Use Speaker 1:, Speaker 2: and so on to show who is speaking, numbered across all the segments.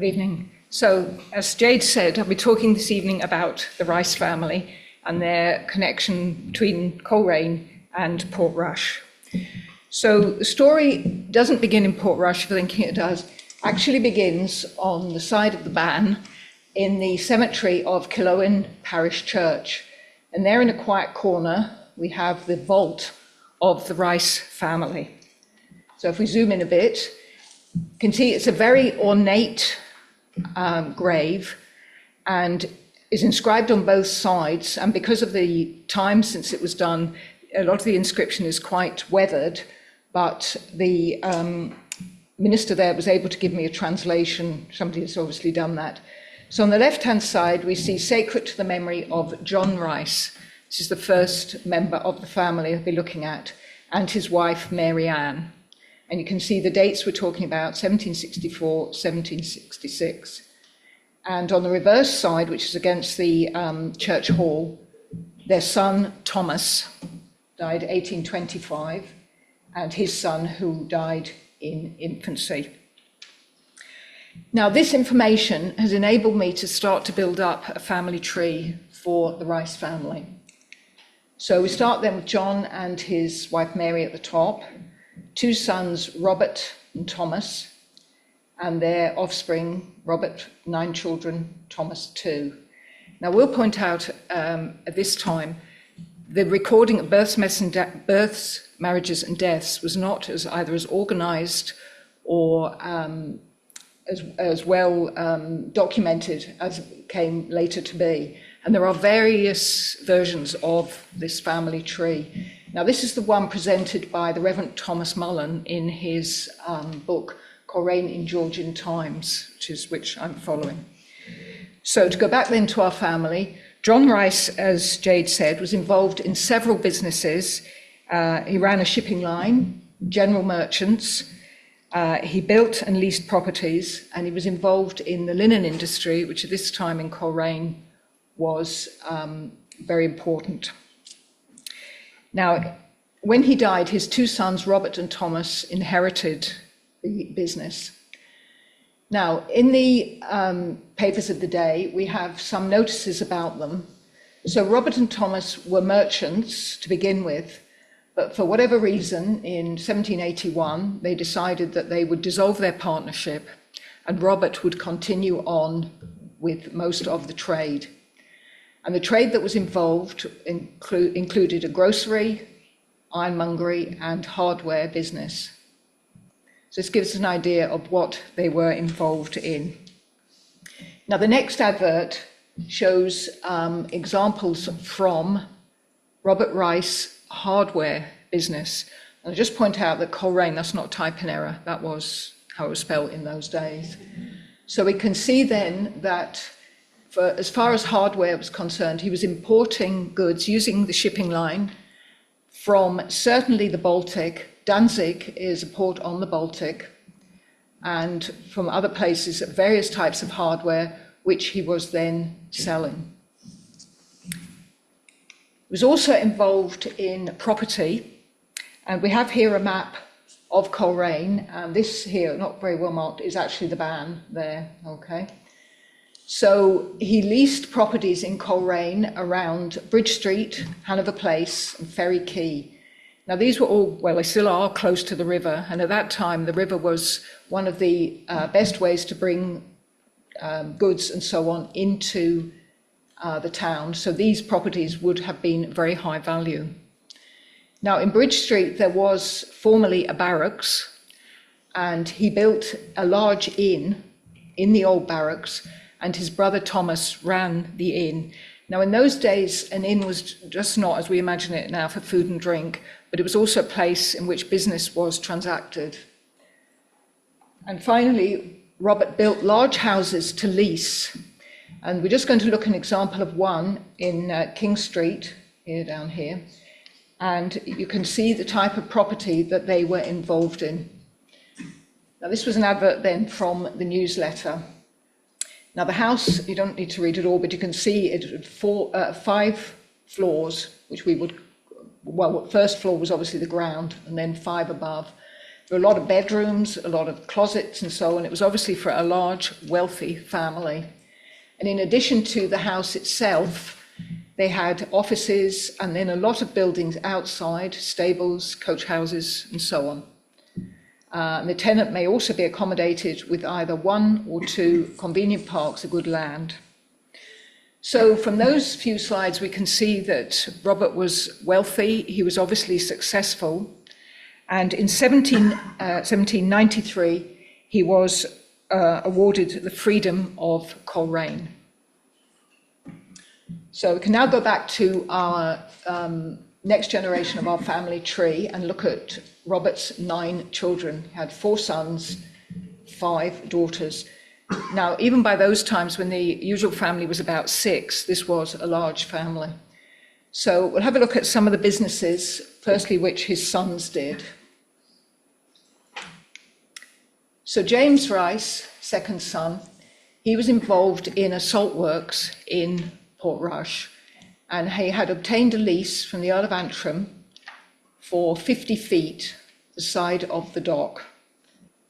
Speaker 1: Good evening. So, as Jade said, I'll be talking this evening about the Rice family and their connection between Coleraine and Portrush. So, the story doesn't begin in Portrush, if you're thinking it does. Actually begins on the side of the Bann in the cemetery of Killowen Parish Church. And there in a quiet corner, we have the vault of the Rice family. So if we zoom in a bit, you can see it's a very ornate grave and is inscribed on both sides. And because of the time since it was done, a lot of the inscription is quite weathered, but the minister there was able to give me a translation. Somebody has obviously done that. So on the left-hand side, we see sacred to the memory of John Rice. This is the first member of the family I'll be looking at, and his wife, Mary Ann. And you can see the dates we're talking about, 1764, 1766. And on the reverse side, which is against the church hall, their son, Thomas, died 1825, and his son, who died in infancy. Now, this information has enabled me to start to build up a family tree for the Rice family. So we start then with John and his wife Mary at the top, two sons, Robert and Thomas, and their offspring, Robert, 9 children, Thomas, 2. Now, we'll point out at this time, the recording of births, marriages, and deaths was not either as organised or as well documented as it came later to be. And there are various versions of this family tree. Now, this is the one presented by the Reverend Thomas Mullen in his book, Coleraine in Georgian Times, which I'm following. So to go back then to our family, John Rice, as Jade said, was involved in several businesses. He ran a shipping line, general merchants. He built and leased properties, and he was involved in the linen industry, which at this time in Coleraine was very important. Now, when he died, his 2 sons, Robert and Thomas, inherited the business. Now, in the papers of the day, we have some notices about them. So Robert and Thomas were merchants to begin with, but for whatever reason, in 1781, they decided that they would dissolve their partnership and Robert would continue on with most of the trade. And the trade that was involved included a grocery, ironmongery, and hardware business. So this gives us an idea of what they were involved in. Now, the next advert shows examples from Robert Rice hardware business. And I'll just point out that Coleraine, that's not type in error, that was how it was spelled in those days. So we can see then that as far as hardware was concerned, he was importing goods using the shipping line from certainly the Baltic. Danzig is a port on the Baltic, and from other places, various types of hardware, which he was then selling. He was also involved in property, and we have here a map of Coleraine, and this here, not very well marked, is actually the Bann there, okay? So he leased properties in Coleraine around Bridge Street, Hanover Place, and Ferry Quay. Now, these were all, well, they still are close to the river, and at that time, the river was one of the best ways to bring goods and so on into the town. So these properties would have been very high value. Now, in Bridge Street, there was formerly a barracks, and he built a large inn in the old barracks, and his brother Thomas ran the inn. Now, in those days, an inn was just not as we imagine it now for food and drink, but it was also a place in which business was transacted. And finally, Robert built large houses to lease. And we're just going to look at an example of one in King Street, here down here. And you can see the type of property that they were involved in. Now, this was an advert then from the newsletter. Now, the house, you don't need to read it all, but you can see it had 5 floors, which we would, well, first floor was obviously the ground, and then 5 above. There were a lot of bedrooms, a lot of closets and so on. It was obviously for a large, wealthy family. And in addition to the house itself, they had offices and then a lot of buildings outside, stables, coach houses, and so on. And the tenant may also be accommodated with either 1 or 2 convenient parks of good land. So from those few slides, we can see that Robert was wealthy, he was obviously successful, and in 1793, he was awarded the freedom of Coleraine. So we can now go back to our next generation of our family tree and look at Robert's 9 children. He had 4 sons, 5 daughters. Now, even by those times when the usual family was about 6, this was a large family. So we'll have a look at some of the businesses, firstly, which his sons did. So James Rice, second son, he was involved in a salt works in Portrush, and he had obtained a lease from the Earl of Antrim for 50 feet, the side of the dock.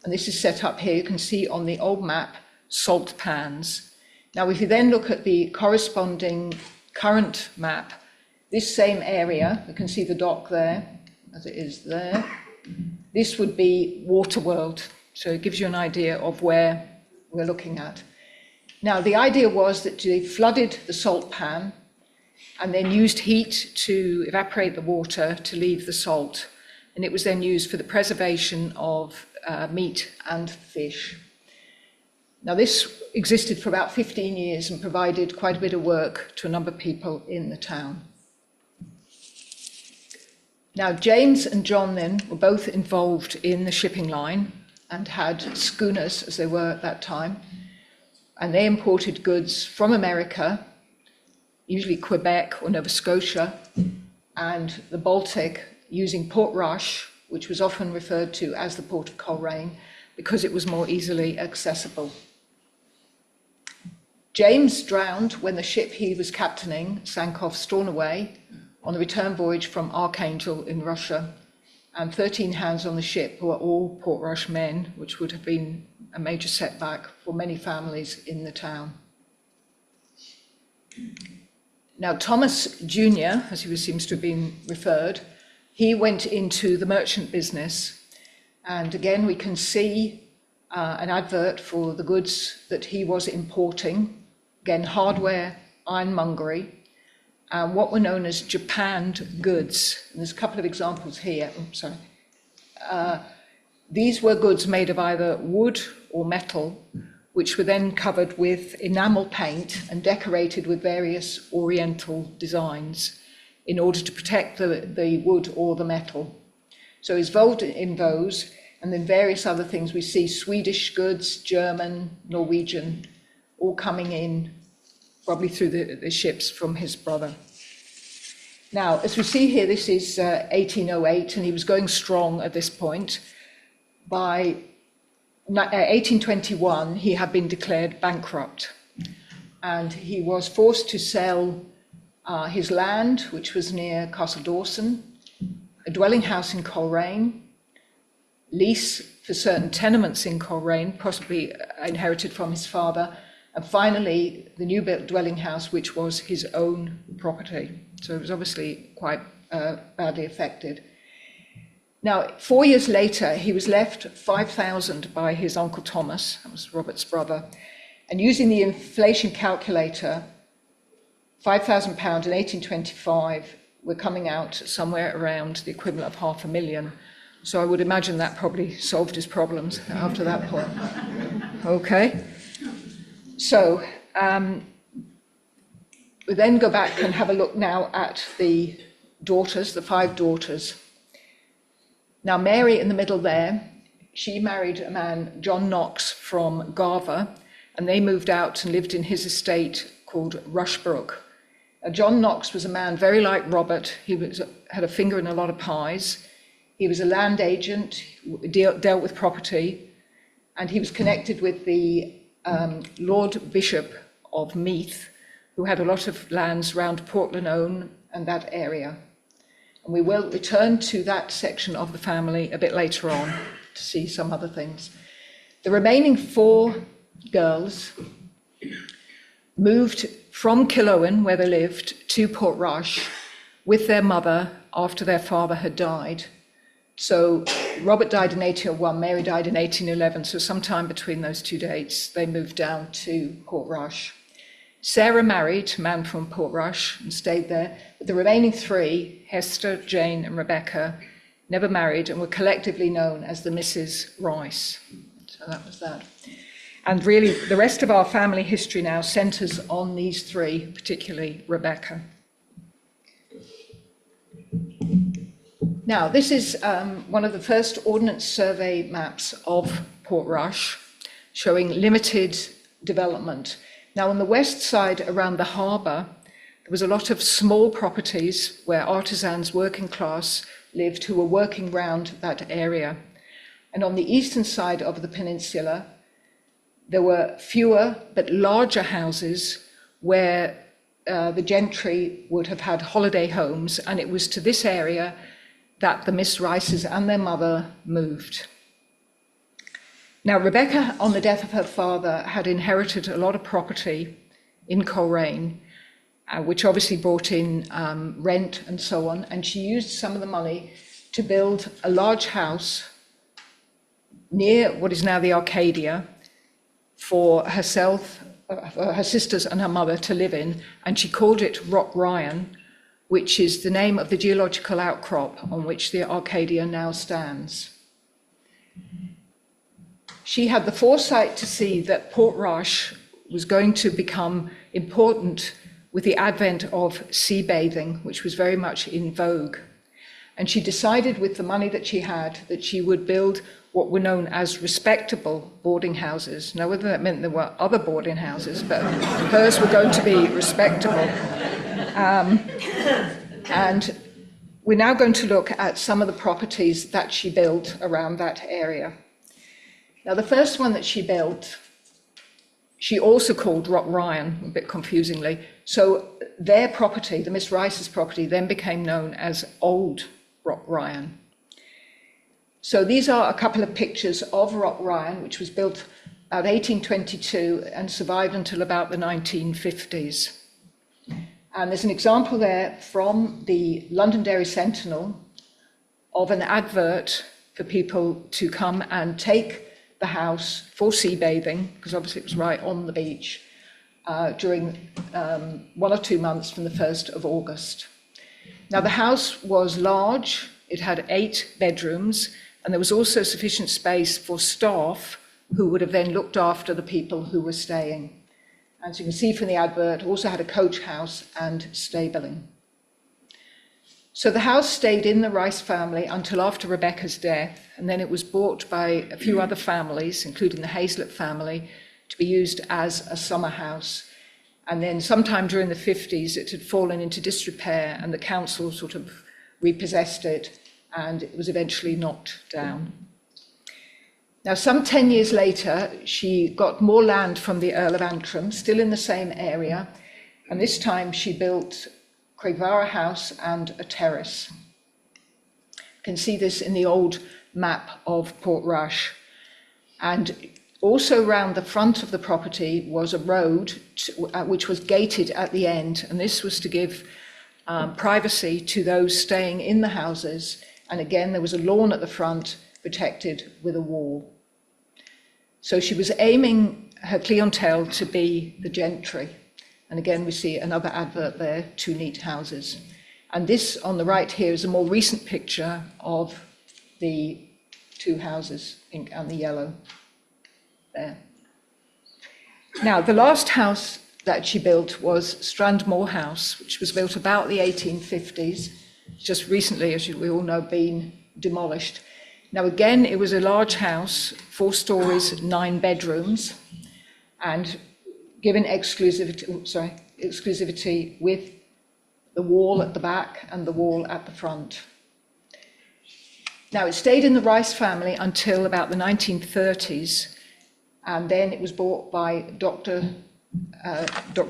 Speaker 1: And this is set up here, you can see on the old map, salt pans. Now, if you then look at the corresponding current map, this same area, you can see the dock there, as it is there, this would be Waterworld. So it gives you an idea of where we're looking at. Now, the idea was that they flooded the salt pan and then used heat to evaporate the water to leave the salt. And it was then used for the preservation of meat and fish. Now, this existed for about 15 years and provided quite a bit of work to a number of people in the town. Now, James and John then were both involved in the shipping line and had schooners, as they were at that time, and they imported goods from America, usually Quebec or Nova Scotia, and the Baltic, using Portrush, which was often referred to as the Port of Coleraine, because it was more easily accessible. James drowned when the ship he was captaining sank off Stornoway on the return voyage from Archangel in Russia, and 13 hands on the ship who are all Portrush men, which would have been a major setback for many families in the town. Now, Thomas Jr., as he seems to have been referred, he went into the merchant business, and again we can see an advert for the goods that he was importing, again hardware, ironmongery, and what were known as japanned goods. And there's a couple of examples here. These were goods made of either wood or metal, which were then covered with enamel paint and decorated with various oriental designs in order to protect the wood or the metal. So he's involved in those, and then various other things. We see Swedish goods, German, Norwegian, all coming in probably through the ships from his brother. Now, as we see here, this is 1808, and he was going strong at this point. By 1821, he had been declared bankrupt, and he was forced to sell his land, which was near Castle Dawson, a dwelling house in Coleraine, lease for certain tenements in Coleraine, possibly inherited from his father, and finally the new built dwelling house, which was his own property. So it was obviously quite badly affected. Now, 4 years later, he was left 5,000 by his Uncle Thomas, that was Robert's brother, and using the inflation calculator, £5,000 in 1825, we're coming out somewhere around the equivalent of $500,000. So I would imagine that probably solved his problems after that point. Okay. So we then go back and have a look now at the daughters, the 5 daughters. Now, Mary in the middle there, she married a man, John Knox, from Garver, and they moved out and lived in his estate called Rushbrook. John Knox was a man very like Robert. He had a finger in a lot of pies. He was a land agent, dealt with property, and he was connected with the Lord Bishop of Meath, who had a lot of lands around Portlanone and that area. And we will return to that section of the family a bit later on. to see some other things. The remaining 4 girls moved from Killowen, where they lived, to Portrush with their mother after their father had died. So Robert died in 1801, Mary died in 1811, so sometime between those 2 dates, they moved down to Portrush. Sarah married a man from Portrush and stayed there, but the remaining 3, Hester, Jane, and Rebecca, never married and were collectively known as the Mrs. Rice. So that was that. And really, the rest of our family history now centres on these 3, particularly Rebecca. Now, this is one of the first Ordnance Survey maps of Portrush, showing limited development. Now, on the west side around the harbour, there was a lot of small properties where artisans, working class, lived who were working round that area. And on the eastern side of the peninsula, there were fewer but larger houses where the gentry would have had holiday homes, and it was to this area that the Miss Rices and their mother moved. Now, Rebecca, on the death of her father, had inherited a lot of property in Coleraine, which obviously brought in rent and so on, and she used some of the money to build a large house near what is now the Arcadia for herself, her sisters and her mother to live in, and she called it Rock Ryan, which is the name of the geological outcrop on which the Arcadia now stands. She had the foresight to see that Portrush was going to become important with the advent of sea bathing, which was very much in vogue. And she decided with the money that she had that she would build what were known as respectable boarding houses. Now, whether that meant there were other boarding houses, but hers were going to be respectable. And we're now going to look at some of the properties that she built around that area. Now, the first one that she built, she also called Rock Ryan, a bit confusingly. So their property, the Miss Rice's property, then became known as Old Rock Ryan. So these are a couple of pictures of Rock Ryan, which was built about 1822 and survived until about the 1950s. And there's an example there from the Londonderry Sentinel of an advert for people to come and take the house for sea bathing, because obviously it was right on the beach, during 1 or 2 months from the 1st of August. Now, the house was large, it had 8 bedrooms, and there was also sufficient space for staff who would have then looked after the people who were staying. As you can see from the advert, it also had a coach house and stabling. So the house stayed in the Rice family until after Rebecca's death, and then it was bought by a few other families, including the Hazlett family, to be used as a summer house. And then sometime during the 50s, it had fallen into disrepair, and the council sort of repossessed it, and it was eventually knocked down. Now, some 10 years later, she got more land from the Earl of Antrim, still in the same area, and this time she built Craigvara House and a terrace. You can see this in the old map of Portrush. And also around the front of the property was a road which was gated at the end, and this was to give privacy to those staying in the houses. And again, there was a lawn at the front protected with a wall. So she was aiming her clientele to be the gentry. And again, we see another advert there, 2 neat houses. And this on the right here is a more recent picture of the 2 houses, pink and the yellow, there. Now, the last house that she built was Strandmore House, which was built about the 1850s, just recently, as we all know, been demolished. Now, again, it was a large house, 4 stories, 9 bedrooms, and given exclusivity with the wall at the back and the wall at the front. Now, it stayed in the Rice family until about the 1930s, and then it was bought by Dr.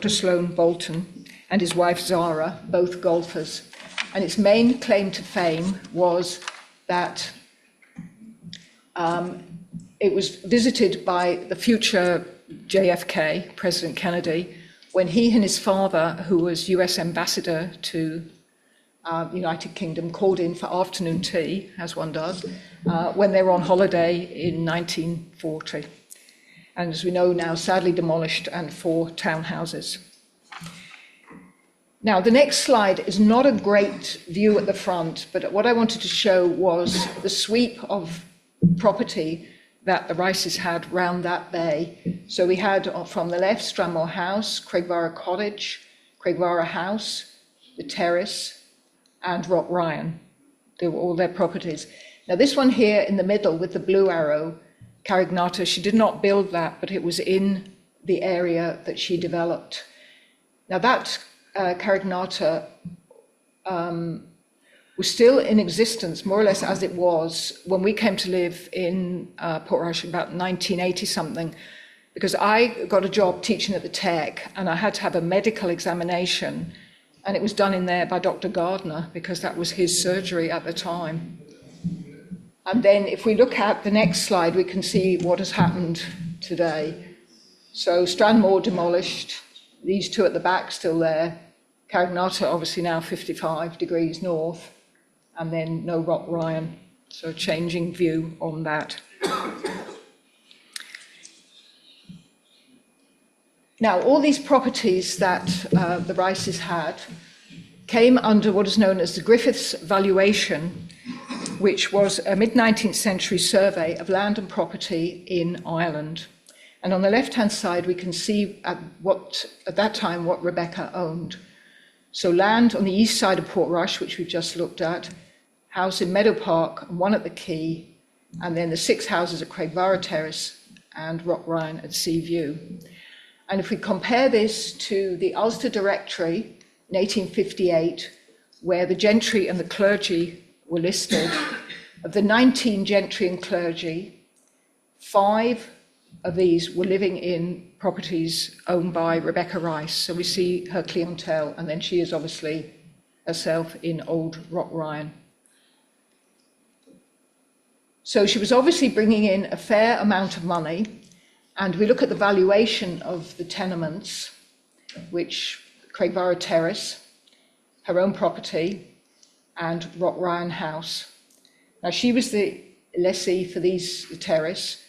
Speaker 1: Sloane Bolton and his wife Zara, both golfers. And its main claim to fame was that It was visited by the future JFK, President Kennedy, when he and his father, who was US ambassador to the United Kingdom, called in for afternoon tea, as one does, when they were on holiday in 1940. And as we know now, sadly demolished, and 4 townhouses. Now, the next slide is not a great view at the front, but what I wanted to show was the sweep of property that the Rices had round that bay. So we had from the left, Stranmore House, Craigvara Cottage, Craigvara House, the Terrace, and Rock Ryan. They were all their properties. Now, this one here in the middle with the blue arrow, Carignata, she did not build that, but it was in the area that she developed. Now, that Carignata was still in existence, more or less as it was, when we came to live in Portrush about 1980-something, because I got a job teaching at the Tech, and I had to have a medical examination, and it was done in there by Dr. Gardner, because that was his surgery at the time. And then if we look at the next slide, we can see what has happened today. So Stranmore demolished, these 2 at the back still there, Carignata obviously now 55 degrees north, and then no Rock Ryan, so changing view on that. Now, all these properties that the Rices had came under what is known as the Griffiths valuation, which was a mid-19th century survey of land and property in Ireland. And on the left-hand side, we can see at that time what Rebecca owned. So land on the east side of Portrush, which we've just looked at, house in Meadow Park, and 1 at the Quay, and then the 6 houses at Craigvara Terrace and Rock Ryan at Seaview. And if we compare this to the Ulster Directory in 1858, where the gentry and the clergy were listed, of the 19 gentry and clergy, 5 of these were living in properties owned by Rebecca Rice. So we see her clientele, and then she is obviously herself in Old Rock Ryan. So she was obviously bringing in a fair amount of money, and we look at the valuation of the tenements, which Craigvara Terrace, her own property, and Rock Ryan House. Now, she was the lessee for the terrace.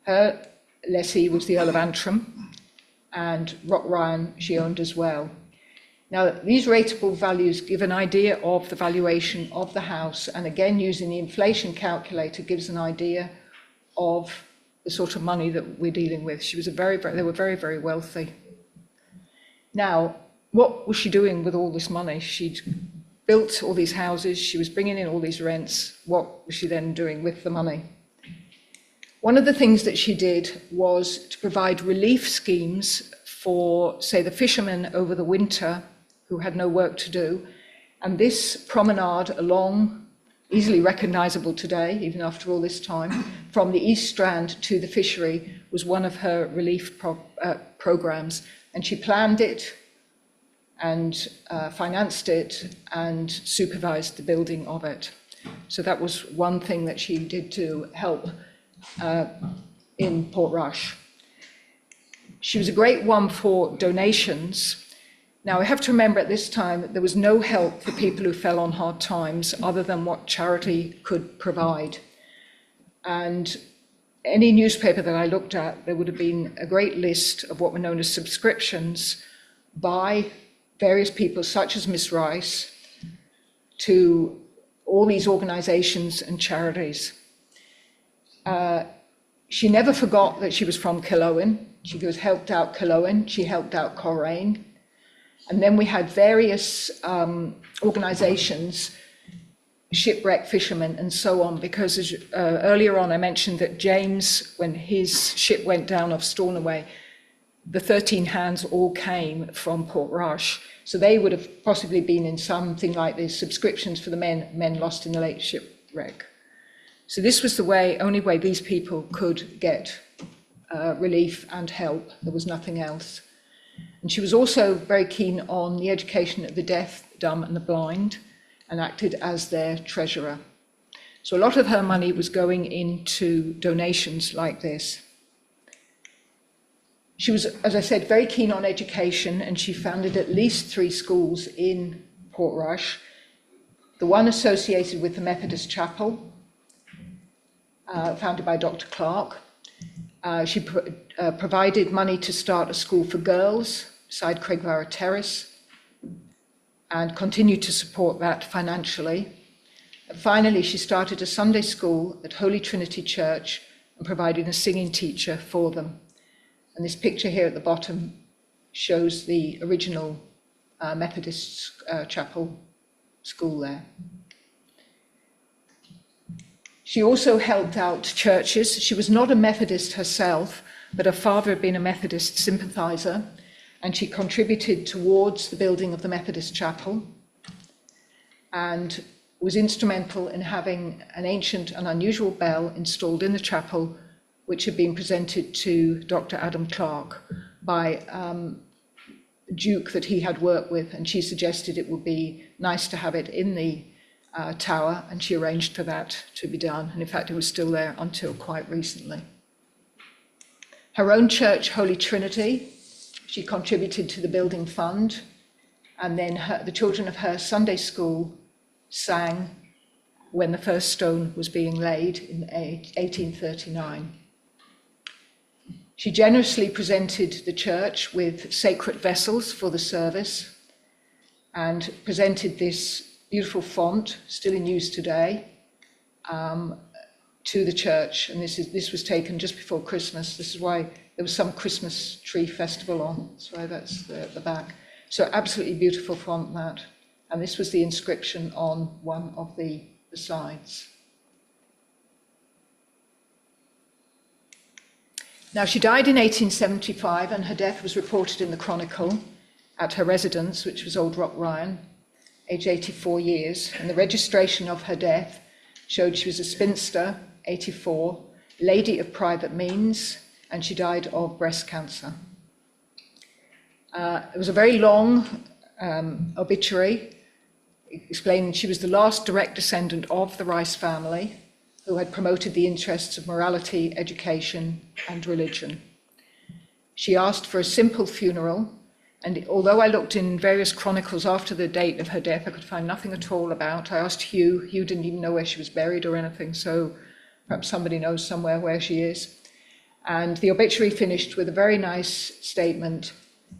Speaker 1: Her lessee was the Earl of Antrim, and Rock Ryan she owned as well. Now, these rateable values give an idea of the valuation of the house, and again, using the inflation calculator gives an idea of the sort of money that we're dealing with. They were very, very wealthy. Now, what was she doing with all this money? She'd built all these houses, she was bringing in all these rents. What was she then doing with the money? One of the things that she did was to provide relief schemes for, say, the fishermen over the winter who had no work to do. And this promenade along, easily recognisable today, even after all this time, from the East Strand to the fishery was one of her relief programmes. And she planned it and financed it and supervised the building of it. So that was one thing that she did to help in Portrush. She was a great one for donations. Now, I have to remember at this time there was no help for people who fell on hard times other than what charity could provide. And any newspaper that I looked at, there would have been a great list of what were known as subscriptions by various people, such as Miss Rice, to all these organisations and charities. She never forgot that she was from Killowen. She helped out Killowen, she helped out Coleraine. And then we had various organisations, shipwreck fishermen and so on, because earlier on I mentioned that James, when his ship went down off Stornoway, the 13 hands all came from Portrush. So they would have possibly been in something like this, subscriptions for the men lost in the late shipwreck. So this was the only way these people could get relief and help. There was nothing else. And she was also very keen on the education of the deaf, dumb and the blind, and acted as their treasurer. So a lot of her money was going into donations like this. She was, as I said, very keen on education, and she founded at least 3 schools in Portrush. The one associated with the Methodist Chapel, founded by Dr. Clark. She provided money to start a school for girls beside Craigvara Terrace and continued to support that financially. And finally, she started a Sunday school at Holy Trinity Church and provided a singing teacher for them. And this picture here at the bottom shows the original Methodist Chapel school there. She also helped out churches. She was not a Methodist herself, but her father had been a Methodist sympathizer, and she contributed towards the building of the Methodist Chapel and was instrumental in having an ancient and unusual bell installed in the chapel, which had been presented to Dr. Adam Clark by a Duke that he had worked with, and she suggested it would be nice to have it in the tower, and she arranged for that to be done. And in fact, it was still there until quite recently. Her own church, Holy Trinity, she contributed to the building fund, and then the children of her Sunday school sang when the first stone was being laid in 1839. She generously presented the church with sacred vessels for the service and presented this beautiful font, still in use today, to the church. And this was taken just before Christmas. This is why there was some Christmas tree festival on. That's why that's there at the back. So absolutely beautiful font, that. And this was the inscription on one of the sides. Now, she died in 1875, and her death was reported in the Chronicle at her residence, which was Old Rock Ryan, aged 84 years. And the registration of her death showed she was a spinster, 84, lady of private means, and she died of breast cancer. It was a very long obituary explaining she was the last direct descendant of the Rice family, who had promoted the interests of morality, education, and religion. She asked for a simple funeral, and although I looked in various chronicles after the date of her death, I could find nothing at all about. I asked Hugh. Hugh didn't even know where she was buried or anything, so perhaps somebody knows somewhere where she is. And the obituary finished with a very nice statement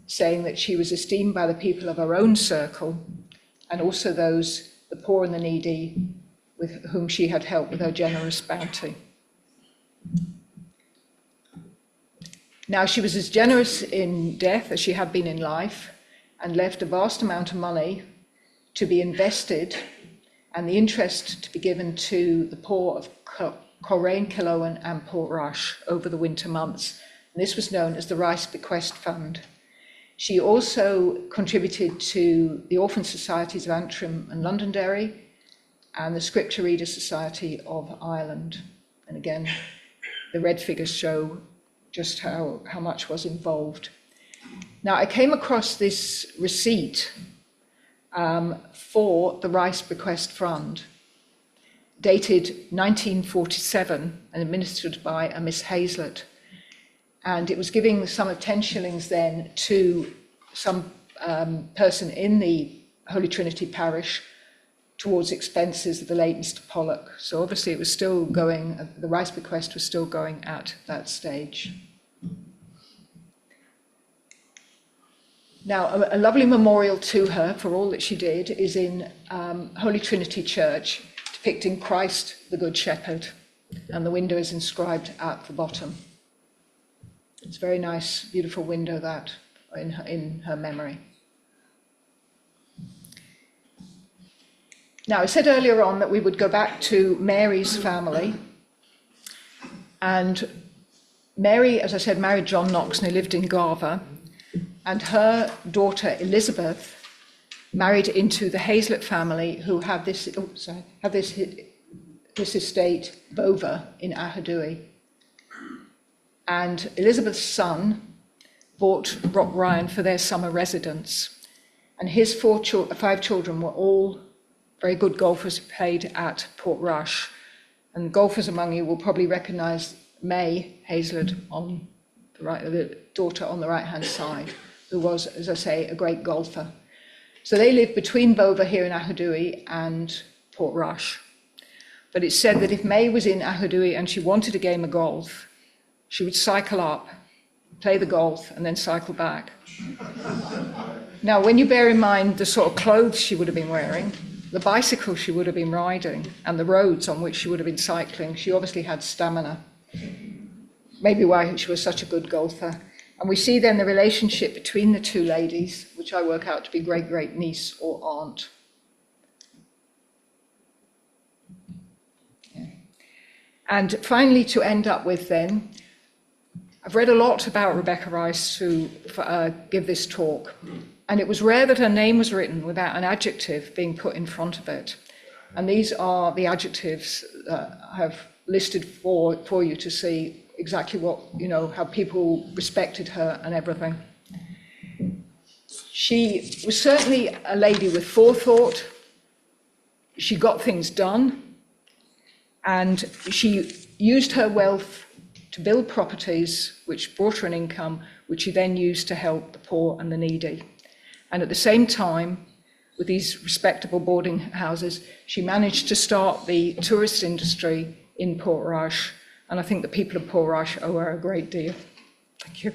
Speaker 1: saying that she was esteemed by the people of her own circle, and also those, the poor and the needy, with whom she had helped with her generous bounty. Now, she was as generous in death as she had been in life, and left a vast amount of money to be invested and the interest to be given to the poor of Coleraine, Killowen and Portrush over the winter months. And this was known as the Rice Bequest Fund. She also contributed to the Orphan Societies of Antrim and Londonderry and the Scripture Reader Society of Ireland. And again, the red figures show just how much was involved. Now, I came across this receipt for the Rice Bequest Fund, dated 1947 and administered by a Miss Hazlett. And it was giving the sum of 10 shillings then to some person in the Holy Trinity parish towards expenses of the late Mr. Pollock. So obviously it was still going, the Rice Bequest was still going at that stage. Now, a lovely memorial to her for all that she did is in Holy Trinity Church, depicting Christ the Good Shepherd, and the window is inscribed at the bottom. It's a very nice, beautiful window, that, in her memory. Now, I said earlier on that we would go back to Mary's family. And Mary, as I said, married John Knox, and they lived in Garver. And her daughter, Elizabeth, married into the Hazlett family, who had this estate, Bover, in Ahadui. And Elizabeth's son bought Rock Ryan for their summer residence. And his 5 children were all very good golfers who played at Portrush. And golfers among you will probably recognise May Hazlett on the right, the daughter on the right-hand side, who was, as I say, a great golfer. So they lived between Bova here in Ahadui and Portrush. But it's said that if May was in Ahadui and she wanted a game of golf, she would cycle up, play the golf, and then cycle back. Now, when you bear in mind the sort of clothes she would have been wearing, the bicycle she would have been riding, and the roads on which she would have been cycling, she obviously had stamina. Maybe why she was such a good golfer. And we see then the relationship between the two ladies, which I work out to be great-great niece or aunt. Yeah. And finally, to end up with then, I've read a lot about Rebecca Rice to give this talk, and it was rare that her name was written without an adjective being put in front of it. And these are the adjectives that I have listed for you to see exactly what, how people respected her and everything. She was certainly a lady with forethought. She got things done, and she used her wealth to build properties which brought her an income, which she then used to help the poor and the needy. And at the same time, with these respectable boarding houses, she managed to start the tourist industry in Portrush. And I think the people of Portrush owe her a great deal. Thank you.